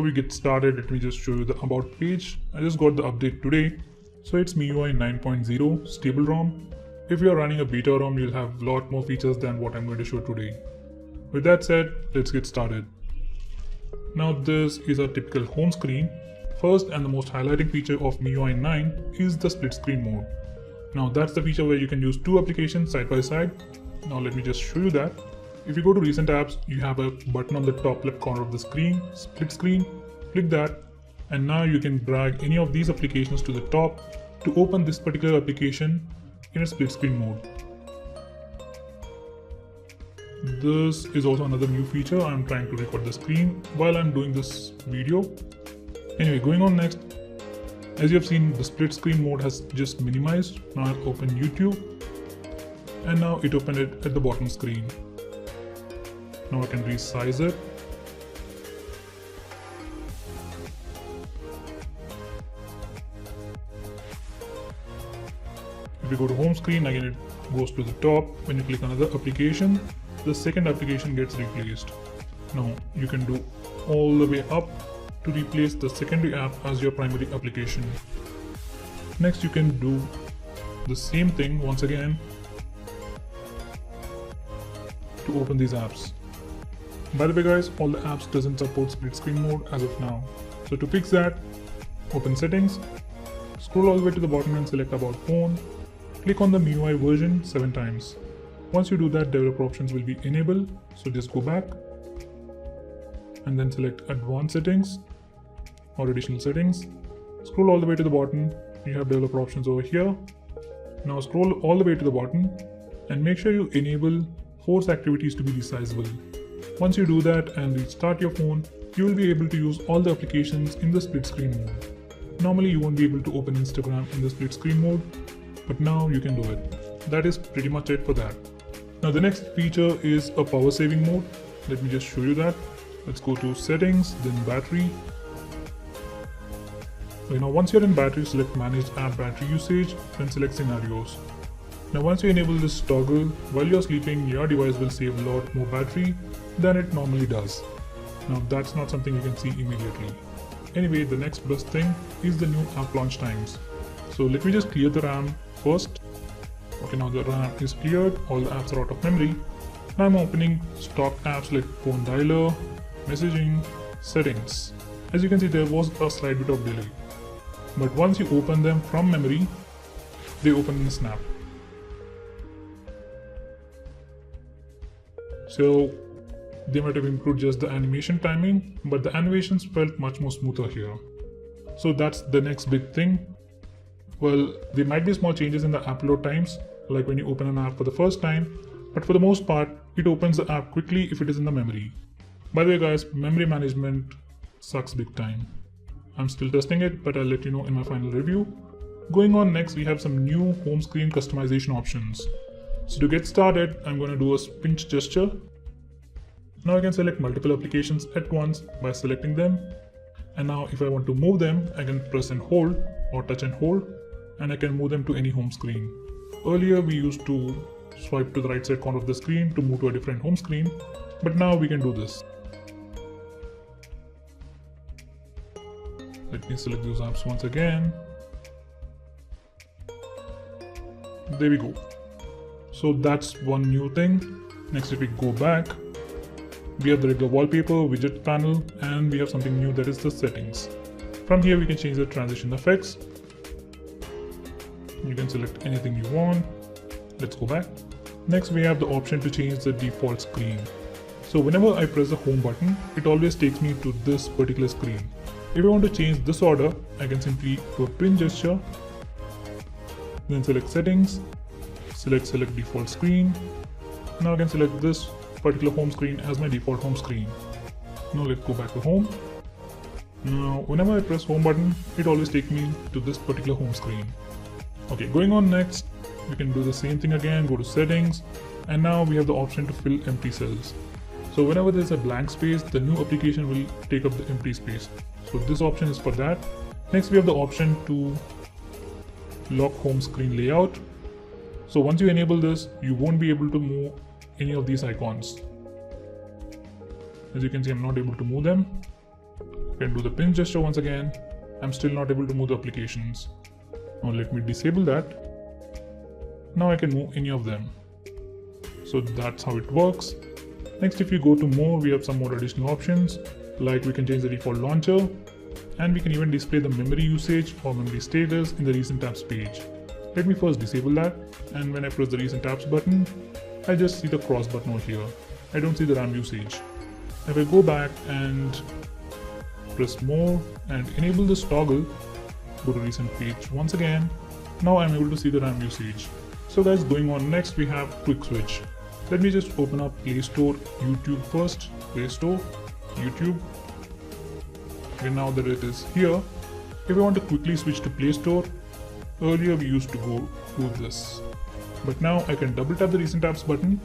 Before we get started, let me just show you the about page. I just got the update today. So it's MIUI 9.0 stable ROM. If you are running a beta ROM, you'll have a lot more features than what I'm going to show today. With that said, let's get started. Now this is a typical home screen. First and the most highlighting feature of MIUI 9 is the split screen mode. Now that's the feature where you can use two applications side by side. Now let me just show you that. If you go to recent apps, you have a button on the top left corner of the screen, split screen, click that, and now you can drag any of these applications to the top to open this particular application in a split screen mode. This is also another new feature. I'm trying to record the screen while I'm doing this video. Anyway, going on next, as you have seen, the split screen mode has just minimized. Now I'll open YouTube, and now it opened it at the bottom screen. Now I can resize it. If you go to home screen, again it goes to the top. When you click another application, the second application gets replaced. Now you can do all the way up to replace the secondary app as your primary application. Next, you can do the same thing once again to open these apps. By the way guys, all the apps doesn't support split screen mode as of now. So to fix that, open settings, scroll all the way to the bottom and select about phone, click on the MIUI version 7 times. Once you do that, developer options will be enabled, so just go back and then select advanced settings or additional settings. Scroll all the way to the bottom, you have developer options over here. Now scroll all the way to the bottom and make sure you enable force activities to be resizable. Once you do that and restart your phone, you will be able to use all the applications in the split screen mode. Normally you won't be able to open Instagram in the split screen mode, but now you can do it. That is pretty much it for that. Now the next feature is a power saving mode. Let me just show you that. Let's go to settings, then battery. Okay, now once you're in battery, select manage app battery usage, then select scenarios. Now once you enable this toggle, while you're sleeping, your device will save a lot more battery than it normally does. Now that's not something you can see immediately. Anyway, the next best thing is the new app launch times. So let me just clear the RAM first. Okay, now the RAM is cleared, all the apps are out of memory. Now I'm opening stock apps like phone dialer, messaging, settings. As you can see, there was a slight bit of delay. But once you open them from memory, they open in a snap. So they might have improved just the animation timing, but the animations felt much more smoother here. So that's the next big thing. Well, there might be small changes in the app load times, like when you open an app for the first time, but for the most part, it opens the app quickly if it is in the memory. By the way guys, memory management sucks big time. I'm still testing it, but I'll let you know in my final review. Going on next, we have some new home screen customization options. So to get started, I'm going to do a pinch gesture. Now I can select multiple applications at once by selecting them. And now if I want to move them, I can press and hold or touch and hold, and I can move them to any home screen. Earlier we used to swipe to the right side corner of the screen to move to a different home screen, but now we can do this. Let me select those apps once again. There we go. So that's one new thing. Next, if we go back, we have the regular wallpaper, widget panel, and we have something new, that is the settings. From here we can change the transition effects. You can select anything you want. Let's go back. Next, we have the option to change the default screen. So whenever I press the home button, it always takes me to this particular screen. If I want to change this order, I can simply do a pinch gesture, then select settings, select default screen. Now I can select this particular home screen as my default home screen. Now let's go back to home. Now whenever I press home button, it always takes me to this particular home screen. Okay, going on next, we can do the same thing again, go to settings, and now we have the option to fill empty cells. So whenever there's a blank space, the new application will take up the empty space. So this option is for that. Next, we have the option to lock home screen layout. So once you enable this, you won't be able to move any of these icons. As you can see, I'm not able to move them. Can do the pinch gesture once again. I'm still not able to move the applications. Now let me disable that. Now I can move any of them. So that's how it works. Next, if you go to more, we have some more additional options, like we can change the default launcher, and we can even display the memory usage or memory status in the recent apps page. Let me first disable that, and when I press the recent apps button, I just see the cross button over here. I don't see the RAM usage. If I go back and press more and enable this toggle, go to recent page once again, now I'm able to see the RAM usage. So guys, going on next, we have quick switch. Let me just open up Play Store, YouTube first. Play Store, YouTube. And now that it is here, if I want to quickly switch to Play Store, earlier we used to go do this. But now I can double tap the recent apps button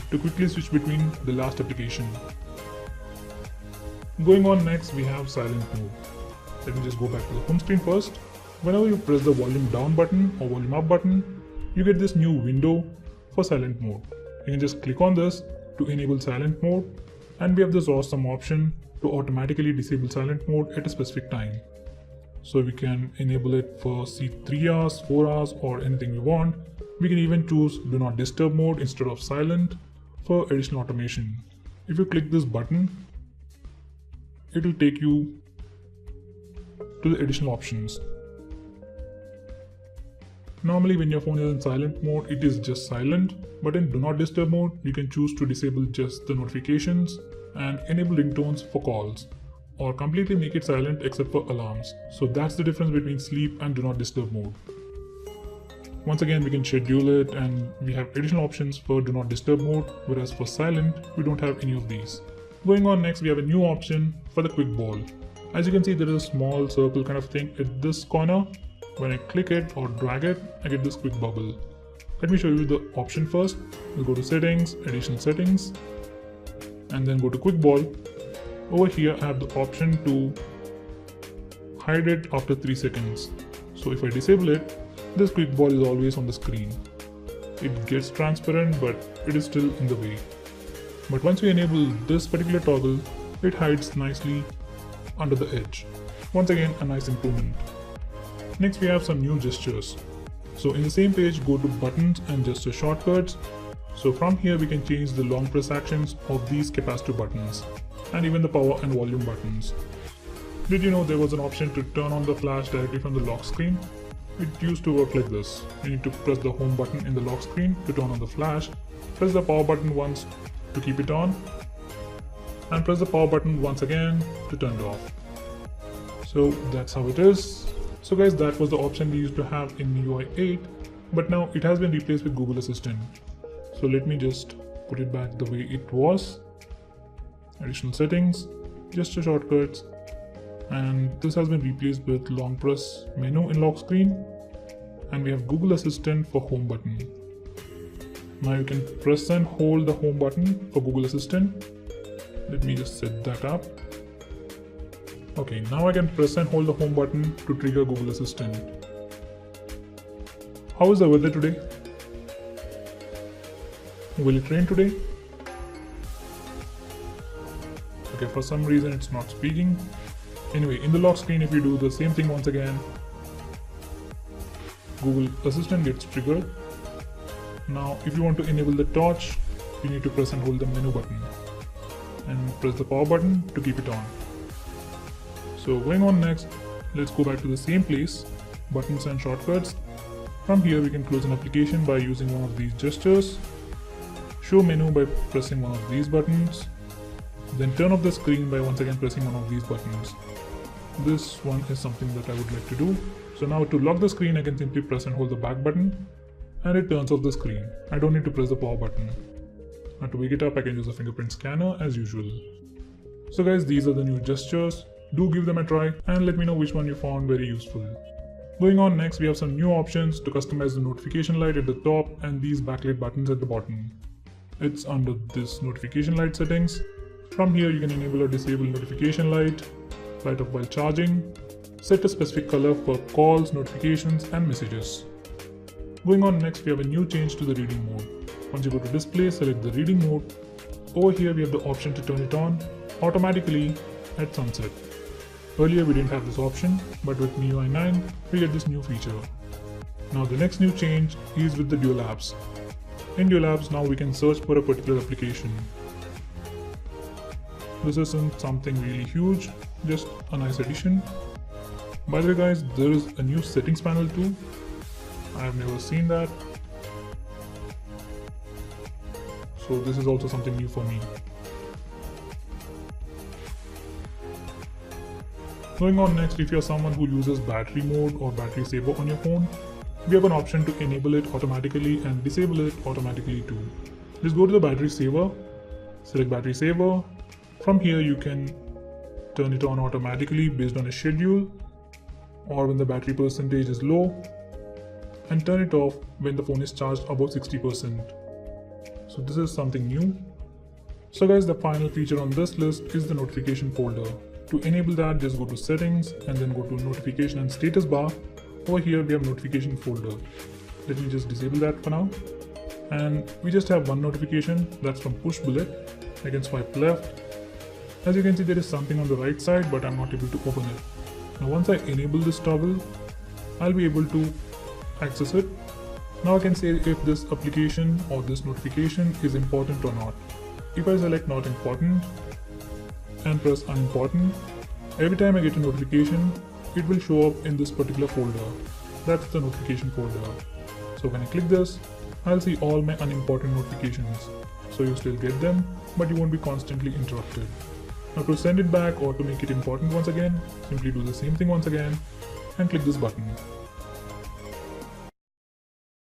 to quickly switch between the last application. Going on next, we have silent mode. Let me just go back to the home screen first. Whenever you press the volume down button or volume up button, you get this new window for silent mode. You can just click on this to enable silent mode, and we have this awesome option to automatically disable silent mode at a specific time. So we can enable it for 3 hours, 4 hours, or anything we want. We can even choose do not disturb mode instead of silent for additional automation. If you click this button, it will take you to the additional options. Normally when your phone is in silent mode, it is just silent, but in do not disturb mode, you can choose to disable just the notifications and enable ringtones for calls, or completely make it silent except for alarms. So that's the difference between sleep and do not disturb mode. Once again, we can schedule it, and we have additional options for do not disturb mode, whereas for silent, we don't have any of these. Going on next, we have a new option for the quick ball. As you can see, there is a small circle kind of thing at this corner. When I click it or drag it, I get this quick bubble. Let me show you the option first. We'll go to settings, additional settings, and then go to quick ball. Over here, I have the option to hide it after 3 seconds. So if I disable it, this quick ball is always on the screen. It gets transparent, but it is still in the way. But once you enable this particular toggle, it hides nicely under the edge. Once again, a nice improvement. Next, we have some new gestures. So in the same page, go to buttons and gesture shortcuts. So from here, we can change the long press actions of these capacitive buttons and even the power and volume buttons. Did you know there was an option to turn on the flash directly from the lock screen? It used to work like this. You need to press the home button in the lock screen to turn on the flash, press the power button once to keep it on, and press the power button once again to turn it off. So that's how it is. So guys, that was the option we used to have in MIUI 8, but now it has been replaced with Google Assistant. So let me just put it back the way it was. Additional settings, gesture shortcuts, and this has been replaced with long press menu in lock screen, and we have Google Assistant for home button. Now you can press and hold the home button for Google Assistant. Let me just set that up. Okay, now I can press and hold the home button to trigger Google Assistant. How is the weather today? Will it rain today? Okay, for some reason it's not speaking. Anyway, in the lock screen, if you do the same thing once again, Google Assistant gets triggered. Now, if you want to enable the torch, you need to press and hold the menu button and press the power button to keep it on. So going on next, let's go back to the same place, buttons and shortcuts. From here, we can close an application by using one of these gestures, show menu by pressing one of these buttons, then turn off the screen by once again pressing one of these buttons. This one is something that I would like to do. So now to lock the screen, I can simply press and hold the back button and it turns off the screen. I don't need to press the power button. Now to wake it up, I can use a fingerprint scanner as usual. So guys, these are the new gestures. Do give them a try and let me know which one you found very useful. Going on next, we have some new options to customize the notification light at the top and these backlit buttons at the bottom. It's under this notification light settings. From here, you can enable or disable notification light, light up while charging, set a specific color for calls, notifications, and messages. Going on next, we have a new change to the reading mode. Once you go to display, select the reading mode. Over here, we have the option to turn it on automatically at sunset. Earlier we didn't have this option, but with MIUI 9 we get this new feature. Now the next new change is with the dual apps. In dual apps now we can search for a particular application. This isn't something really huge, just a nice addition. By the way guys, there is a new settings panel too. I have never seen that. So this is also something new for me. Going on next, if you're someone who uses battery mode or battery saver on your phone, we have an option to enable it automatically and disable it automatically too. Just go to the battery saver, select battery saver. From here you can turn it on automatically based on a schedule or when the battery percentage is low, and turn it off when the phone is charged above 60%. So this is something new. So guys, the final feature on this list is the notification folder. To enable that, just go to settings and then go to notification and status bar. Over here we have notification folder. Let me just disable that for now. And we just have one notification, that's from push bullet. I can swipe left. As you can see, there is something on the right side, but I'm not able to open it. Now once I enable this toggle, I'll be able to access it. Now I can say if this application or this notification is important or not. If I select not important and press unimportant, every time I get a notification, it will show up in this particular folder. That's the notification folder. So when I click this, I'll see all my unimportant notifications. So you still get them, but you won't be constantly interrupted. Now to send it back or to make it important once again, simply do the same thing once again and click this button.